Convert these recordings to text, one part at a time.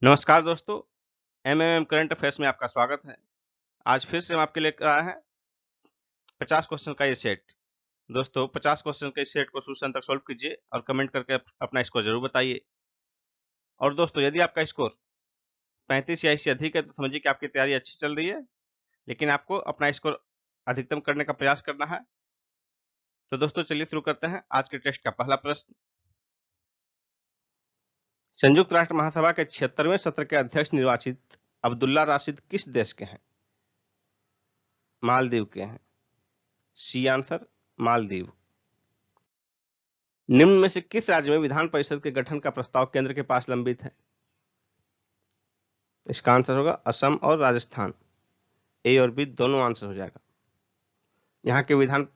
नमस्कार दोस्तों, MMM current affairs में आपका स्वागत है। आज फिर से हम आपके लेकर आए हैं 50 क्वेश्चन का ये सेट। दोस्तों 50 क्वेश्चन के इस सेट को शुरू से अंत तक सॉल्व कीजिए और कमेंट करके अपना स्कोर जरूर बताइए। और दोस्तों यदि आपका स्कोर 35 या इससे अधिक है तो समझिए कि आपकी तैयारी अच्छी चल रही है, लेकिन आपको अपना स्कोर अधिकतम करने का प्रयास करना है। तो दोस्तों चलिए शुरू करते हैं आज के टेस्ट का पहला प्रश्न। संयुक्त राष्ट्र महासभा के 76वें सत्र के अध्यक्ष निर्वाचित अब्दुल्ला राशिद किस देश के हैं? मालदीव के हैं। C answer Maldives. निम्न में से किस राज्य में विधान परिषद के गठन का प्रस्ताव केंद्र के पास लंबित है? इसका आंसर होगा असम और राजस्थान। ए और बी दोनों आंसर हो जाएगा। यहाँ के विधान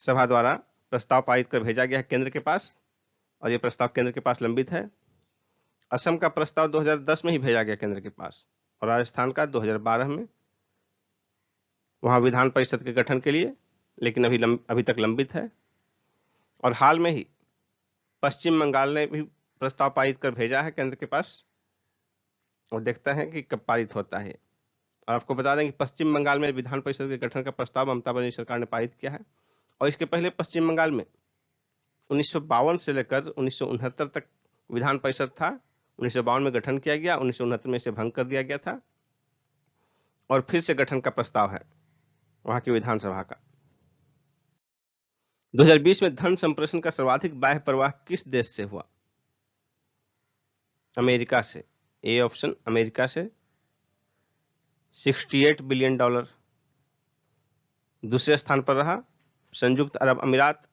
सभा द्वारा प्रस्ताव पारित कर भेजा गया है केंद्र के पास और यह प्रस्ताव केंद्र के पास लंबित है। असम का प्रस्ताव 2010 में ही भेजा गया केंद्र के पास और राजस्थान का 2012 में, वहां विधान परिषद के गठन के लिए, लेकिन अभी तक लंबित है। और हाल में ही पश्चिम बंगाल ने भी प्रस्ताव पारित कर भेजा है केंद्र के पास और देखते हैं कि कब पारित होता है। और आपको बता दें कि पश्चिम बंगाल में विधान परिषद के गठन का प्रस्ताव ममता बनर्जी सरकार ने पारित किया है और इसके पहले पश्चिम बंगाल में 1952 से लेकर 1969 तक विधान परिषद था। 1952 में गठन किया गया, 1969 में इसे भंग कर दिया गया था और फिर से गठन का प्रस्ताव है वहां की विधानसभा का। 2020 में धन संप्रेषण का सर्वाधिक बाह्य प्रवाह किस देश से हुआ? अमेरिका से। ए ऑप्शन अमेरिका से $68 बिलियन। दूसरे स्थान पर रहा संयुक्त अरब अमीरात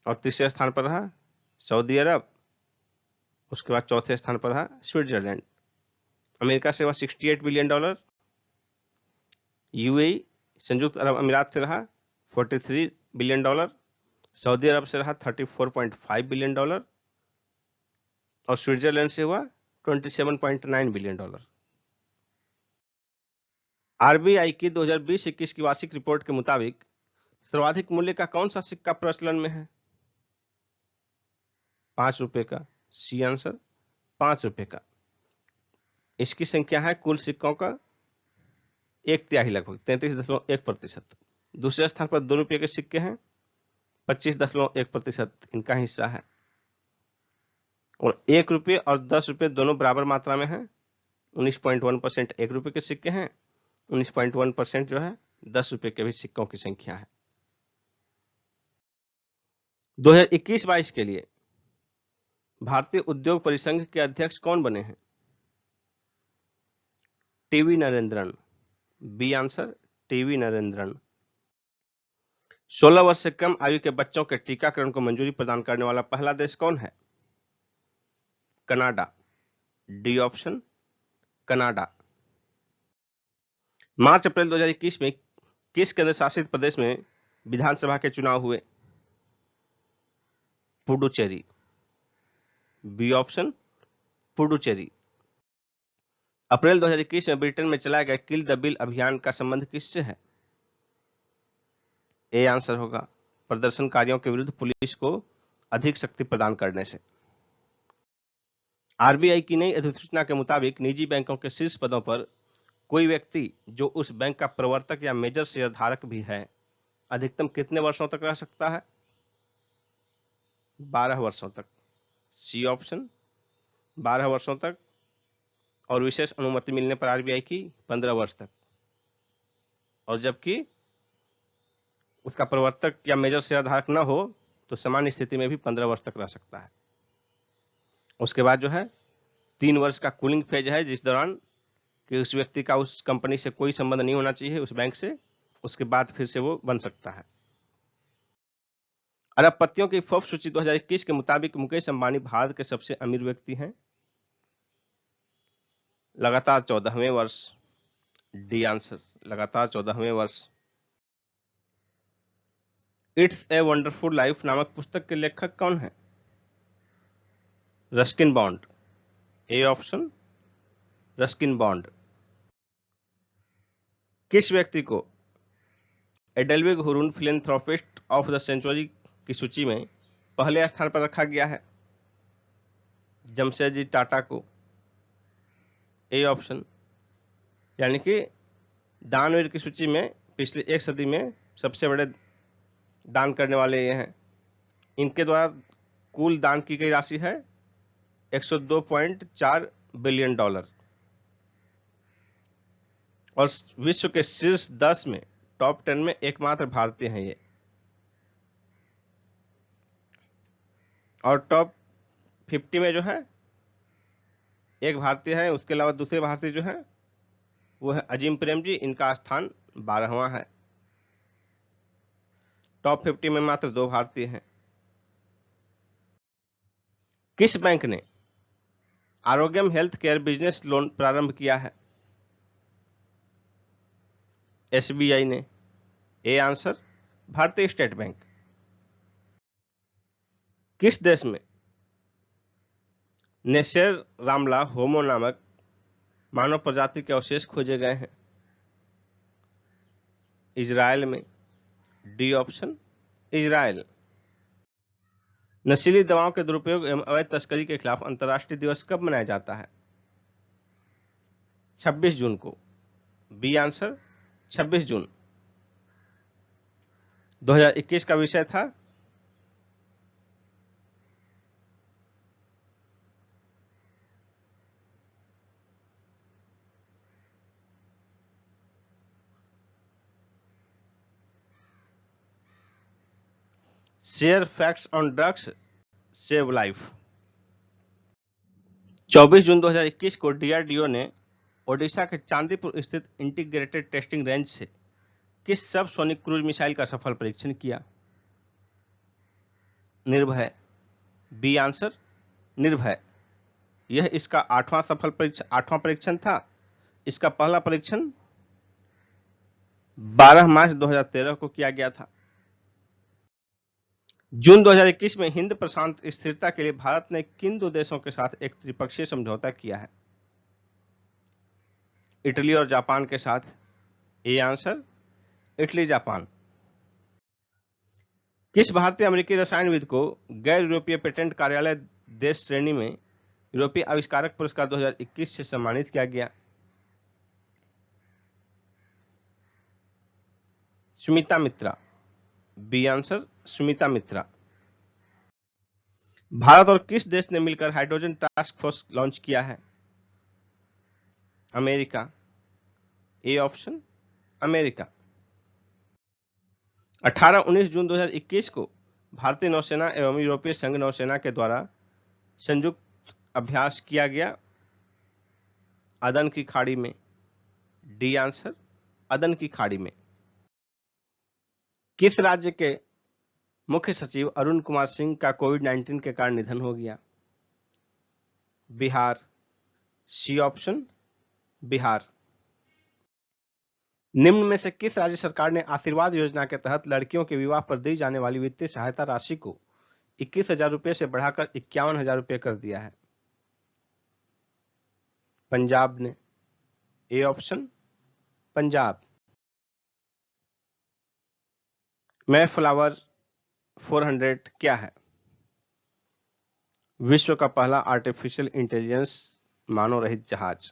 और तीसरे स्थान पर रहा सऊदी अरब, उसके बाद चौथे स्थान पर रहा स्विट्जरलैंड। अमेरिका से हुआ $68 बिलियन। यूएई संयुक्त अरब अमीरात से रहा $43 बिलियन। सऊदी अरब से रहा $34.5 बिलियन और स्विट्जरलैंड से हुआ $27.9 बिलियन। आरबीआई की 2020-21 की वार्षिक रिपोर्ट के मुताबिक सर्वाधिक मूल्य का कौन सा सिक्का प्रचलन में है? 5 रुपए का। सी आंसर 5 रुपए का। इसकी संख्या है कुल सिक्कों का 1/3 लगभग 33.1%। दूसरे स्थान पर 2 रुपए के सिक्के हैं, 25.1% इनका हिस्सा है। और 1 रुपये और 10 रुपये दोनों बराबर मात्रा में है। 19.1% 1 रुपये के सिक्के हैं, 19.1% जो है 10 रुपये के भी सिक्कों की संख्या है। 2021-22 के लिए भारतीय उद्योग परिसंघ के अध्यक्ष कौन बने हैं? T V Narendran. B answer T V Narendran. 16 वर्ष से कम आयु के बच्चों के टीकाकरण को मंजूरी प्रदान करने वाला पहला देश कौन है? कनाडा। D option Canada. मार्च अप्रैल 2021 में किस केंद्र शासित प्रदेश में विधानसभा के चुनाव हुए? पुडुचेरी। B option Puducherry. अप्रैल 2021 में ब्रिटेन में चलाए गए किल द बिल अभियान का संबंध किससे है? ए आंसर होगा प्रदर्शनकारियों के विरुद्ध पुलिस को अधिक शक्ति प्रदान करने से। आरबीआई की नई अधिसूचना के मुताबिक निजी बैंकों के शीर्ष पदों पर कोई व्यक्ति जो उस बैंक का प्रवर्तक या मेजर शेयर धारक भी है अधिकतम कितने वर्षों तक रह सकता है? 12 वर्षों तक। सी ऑप्शन 12 वर्षों तक। और विशेष अनुमति मिलने पर आरबीआई की 15 वर्ष तक। और जबकि उसका प्रवर्तक या मेजर शेयर धारक न हो तो सामान्य स्थिति में भी 15 वर्ष तक रह सकता है। उसके बाद जो है 3 वर्ष का कूलिंग फेज है, जिस दौरान कि उस व्यक्ति का उस कंपनी से कोई संबंध नहीं होना चाहिए, उस बैंक से। उसके बाद फिर से वो बन सकता है। अरबपतियों की फोर्ब्स सूची 2021 के मुताबिक मुकेश अंबानी भारत के सबसे अमीर व्यक्ति हैं, लगातार 14वें वर्ष। डी आंसर लगातार 14वें वर्ष। इट्स ए वंडरफुल लाइफ नामक पुस्तक के लेखक कौन है? Ruskin Bond. A option Ruskin Bond. किस व्यक्ति को EdelGive Hurun philanthropist of the century की सूची में पहले स्थान पर रखा गया है? जमशेदजी टाटा को। ए ऑप्शन, यानी कि दानवीर की सूची में पिछली एक सदी में सबसे बड़े दान करने वाले ये हैं। इनके द्वारा कुल दान की गई राशि है 102.4 बिलियन डॉलर और विश्व के शीर्ष 10 में, टॉप 10 में एकमात्र भारतीय हैं ये। और टॉप 50 में जो है एक भारतीय है, उसके अलावा दूसरे भारतीय जो है वो है अजीम प्रेम जी, इनका स्थान 12वां है। टॉप 50 में मात्र 2 भारतीय हैं। किस बैंक ने आरोग्यम हेल्थ केयर बिजनेस लोन प्रारंभ किया है? एसबीआई ने। ए आंसर, भारतीय स्टेट बैंक। किस देश में नेसेर रामला होमो नामक मानव प्रजाति के अवशेष खोजे गए हैं? इजराइल में। D option, Israel. नशीली दवाओं के दुरुपयोग एवं अवैध तस्करी के खिलाफ अंतर्राष्ट्रीय दिवस कब मनाया जाता है? 26 जून को। बी आंसर, 26 जून। 2021 का विषय था share facts on drugs save life. 24 जून 2021 को डीआरडीओ ने ओडिशा के चांदीपुर स्थित इंटीग्रेटेड टेस्टिंग रेंज से किस सबसोनिक क्रूज मिसाइल का सफल परीक्षण किया? निर्भय। बी आंसर, निर्भय। यह इसका 8वां परीक्षण था। इसका पहला परीक्षण 12 मार्च 2013 को किया गया था। जून 2021 में हिंद प्रशांत स्थिरता के लिए भारत ने किन 2 देशों के साथ एक त्रिपक्षीय समझौता किया है? इटली और जापान के साथ। A answer, Italy Japan. किस भारतीय अमेरिकी रसायनविद को गैर यूरोपीय पेटेंट कार्यालय देश श्रेणी में यूरोपीय आविष्कारक पुरस्कार 2021 से सम्मानित किया गया? सुमिता मित्रा। बी आंसर, सुमिता मित्रा। भारत और किस देश ने मिलकर हाइड्रोजन टास्क फोर्स लॉन्च किया है? अमेरिका। A option, America. 18-19 जून 2021 को भारतीय नौसेना एवं यूरोपीय संघ नौसेना के द्वारा संयुक्त अभ्यास किया गया अदन की खाड़ी में। डी आंसर, अदन की खाड़ी में। किस राज्य के मुख्य सचिव अरुण कुमार सिंह का कोविड-19 के कारण निधन हो गया? बिहार। C option, Bihar. निम्न में से किस राज्य सरकार ने आशीर्वाद योजना के तहत लड़कियों के विवाह पर दी जाने वाली वित्तीय सहायता राशि को 21,000 रुपये से बढ़ाकर 51,000 रुपये कर दिया है? पंजाब ने। A option, Punjab. मैफ्लावर 400 क्या है? विश्व का पहला आर्टिफिशियल इंटेलिजेंस मानव रहित जहाज।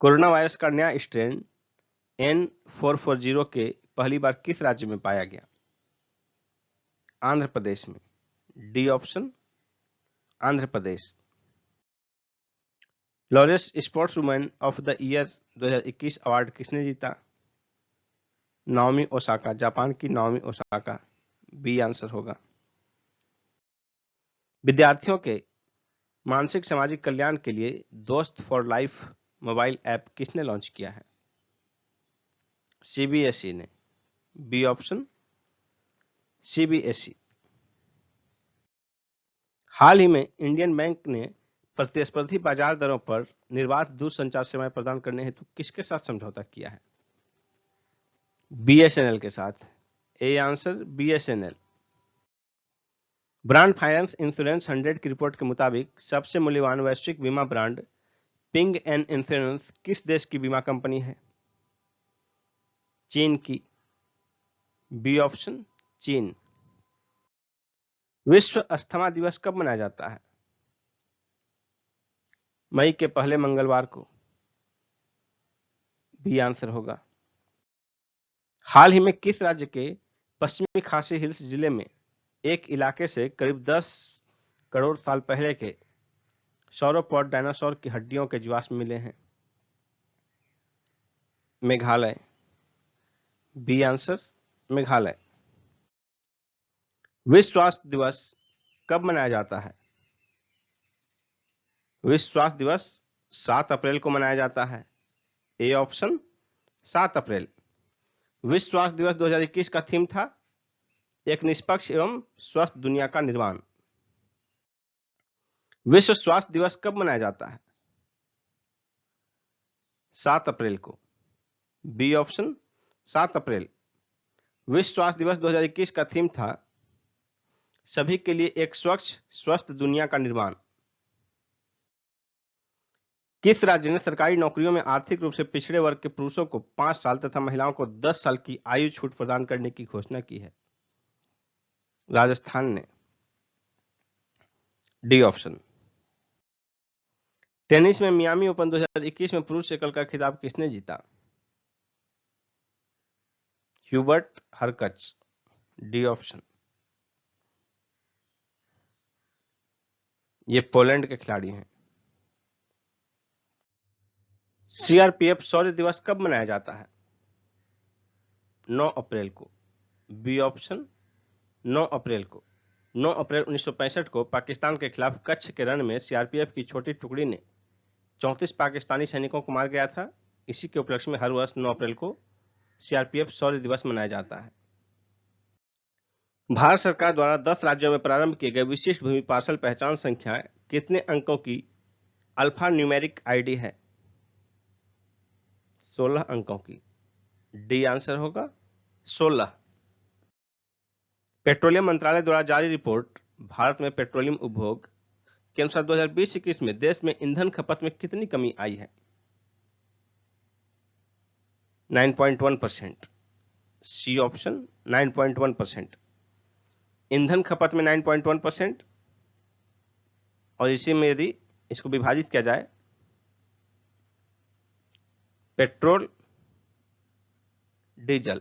कोरोना वायरस का नया स्ट्रेन N440 के पहली बार किस राज्य में पाया गया? आंध्र प्रदेश में। D option, Andhra Pradesh. Laureus sports women of the year 2021 award किसने जीता? नाओमी ओसाका, जापान की नाओमी ओसाका। बी आंसर होगा। विद्यार्थियों के मानसिक सामाजिक कल्याण के लिए Dost for life mobile app किसने लॉन्च किया है? सीबीएसई ने। B option, CBSE. हाल ही में इंडियन बैंक ने प्रतिस्पर्धी बाजार दरों पर निर्बाध दूरसंचार सेवाएं प्रदान करने हेतु किसके साथ समझौता किया है? बीएसएनएल के साथ। A answer, BSNL. Brand finance insurance 100 की रिपोर्ट के मुताबिक सबसे मूल्यवान वैश्विक बीमा ब्रांड पिंग एन इंश्योरेंस किस देश की बीमा कंपनी है? चीन की। बी ऑप्शन, चीन। विश्व अस्थमा दिवस कब मनाया जाता है? मई के पहले मंगलवार को, बी आंसर होगा। हाल ही में किस राज्य के पश्चिमी खासी हिल्स जिले में एक इलाके से करीब 10 करोड़ साल पहले के सौरोपॉड डायनासोर की हड्डियों के जीवाश्म मिले हैं? Meghalaya, B answer Meghalaya. विश्व स्वास्थ्य दिवस कब मनाया जाता है? विश्व स्वास्थ्य दिवस 7 अप्रैल को मनाया जाता है। ए ऑप्शन 7 अप्रैल। विश्व स्वास्थ्य दिवस 2021 का थीम था एक निष्पक्ष एवं स्वस्थ दुनिया का निर्माण। विश्व स्वास्थ्य दिवस कब मनाया जाता है? 7 अप्रैल को। बी ऑप्शन 7 अप्रैल। विश्व स्वास्थ्य दिवस 2021 का थीम था सभी के लिए एक स्वच्छ स्वस्थ दुनिया का निर्माण। किस राज्य ने सरकारी नौकरियों में आर्थिक रूप से पिछड़े वर्ग के पुरुषों को 5 साल तथा महिलाओं को 10 साल की आयु छूट प्रदान करने की घोषणा की है? राजस्थान ने। D option. टेनिस में मियामी ओपन 2021 में पुरुष एकल का खिताब किसने जीता? Hubert Hurkacz. D option. ये पोलैंड के खिलाड़ी हैं। सीआरपीएफ शौर्य दिवस कब मनाया जाता है? 9 अप्रैल को। बी ऑप्शन 9 अप्रैल को। 9 अप्रैल 1965 को पाकिस्तान के खिलाफ कच्छ के रण में सीआरपीएफ की छोटी टुकड़ी ने 34 पाकिस्तानी सैनिकों को मार गया था। इसी के उपलक्ष्य में हर वर्ष 9 अप्रैल को सीआरपीएफ शौर्य दिवस मनाया जाता है। भारत सरकार द्वारा 10 राज्यों में प्रारंभ किए गए विशिष्ट भूमि पार्सल पहचान संख्या कितने अंकों की अल्फा न्यूमेरिक आईडी है? 16 अंकों की। डी आंसर होगा 16। पेट्रोलियम मंत्रालय द्वारा जारी रिपोर्ट भारत में पेट्रोलियम उपभोग के अनुसार 2020-21 में देश में ईंधन खपत में कितनी कमी आई है? 9.1%। C option 9.1%। ईंधन खपत में 9.1%। और इसी में यदि इसको विभाजित किया जाए पेट्रोल डीजल,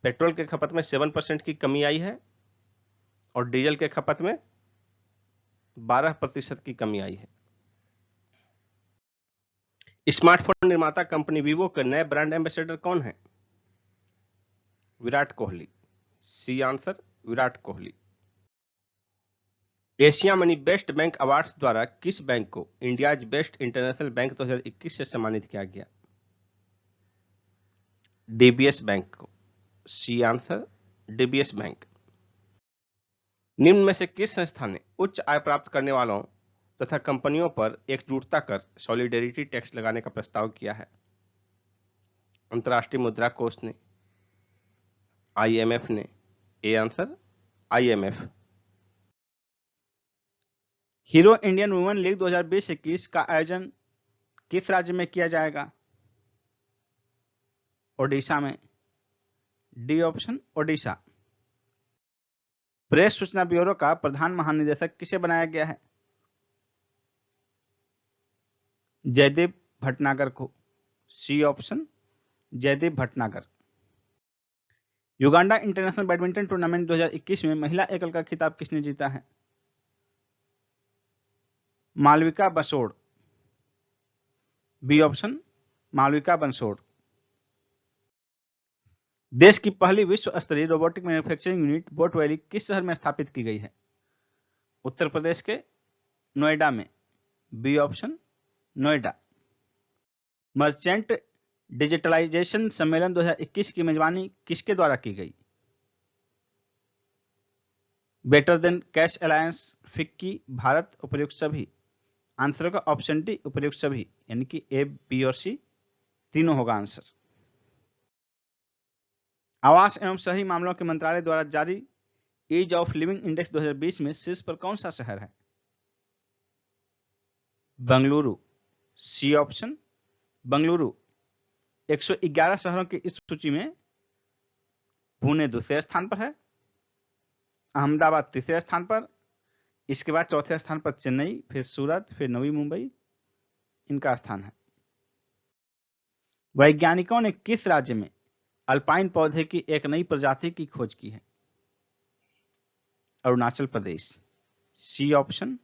पेट्रोल के खपत में 7% की कमी आई है और डीजल के खपत में 12% की कमी आई है। स्मार्टफोन निर्माता कंपनी वीवो के नए ब्रांड एम्बेसडर कौन है? Virat Kohli. C answer Virat Kohli. Asia money best bank awards द्वारा किस बैंक को इंडियाज बेस्ट इंटरनेशनल बैंक 2021 से सम्मानित किया गया? डीबीएस बैंक को। C answer DBS bank. निम्न में से किस संस्था ने उच्च आय प्राप्त करने वालों तथा कंपनियों पर एकजुटता कर सॉलिडेरिटी टैक्स लगाने का प्रस्ताव किया है? अंतर्राष्ट्रीय मुद्रा कोष ने, आईएमएफ ने। A answer IMF. Hero Indian women league 2020-21 का आयोजन किस राज्य में किया जाएगा? ओडिशा में। D option Odisha. प्रेस सूचना ब्यूरो का प्रधान महानिदेशक किसे बनाया गया है? जयदीप भटनागर को। C option Jaideep Bhatnagar. Uganda International Badminton Tournament 2021 में महिला एकल का खिताब किसने जीता है? मालविका बंसोड़। B option Malvika Bansod. देश की पहली विश्व स्तरीय robotic manufacturing unit Bot Valley किस शहर में स्थापित की गई है? उत्तर प्रदेश के नोएडा में। B option Noida. Merchant digitalization सम्मेलन 2021 की मेजबानी किसके द्वारा की गई? Better than cash alliance, FICCI, Bharat, उपर्युक्त सभी। आंसर होगा ऑप्शन डी उपर्युक्त सभी, यानी कि ए, बी और सी तीनों होगा आंसर। आवास एवं शहरी मामलों के मंत्रालय द्वारा जारी ईज ऑफ लिविंग इंडेक्स 2020 में शीर्ष पर कौन सा शहर है? बंगलुरु। C option Bengaluru. 111 शहरों की इस सूची में पुणे दूसरे स्थान पर है, अहमदाबाद तीसरे स्थान पर, इसके बाद चौथे स्थान पर चेन्नई, फिर सूरत, फिर नवी मुंबई इनका स्थान है। वैज्ञानिकों ने किस राज्य में अल्पाइन पौधे की एक नई प्रजाति की खोज की है? अरुणाचल प्रदेश। C option,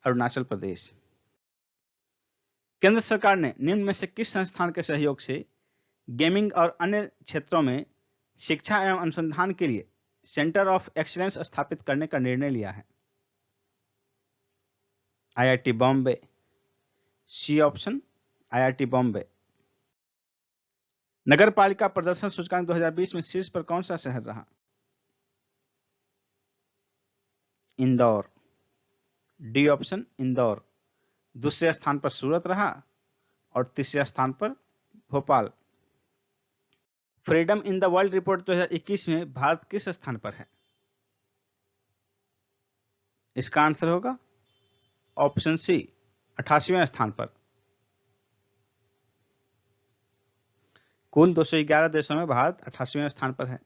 Arunachal Pradesh. केंद्र सरकार ने निम्न में से किस संस्थान के सहयोग से गेमिंग और अन्य क्षेत्रों में शिक्षा एवं अनुसंधान के लिए सेंटर ऑफ एक्सीलेंस स्थापित करने का निर्णय लिया है? IIT Bombay. C option, IIT Bombay. नगर पालिका प्रदर्शन सूचकांक 2020 में शीर्ष पर कौन सा शहर रहा? इंदौर। D option, Indore. दूसरे स्थान पर सूरत रहा और तीसरे स्थान पर Bhopal. Freedom in the World report 2021 में भारत किस स्थान पर है? इसका आंसर होगा ऑप्शन सी, 88वें स्थान पर। कुल 211 देशों में भारत 88वें स्थान पर है।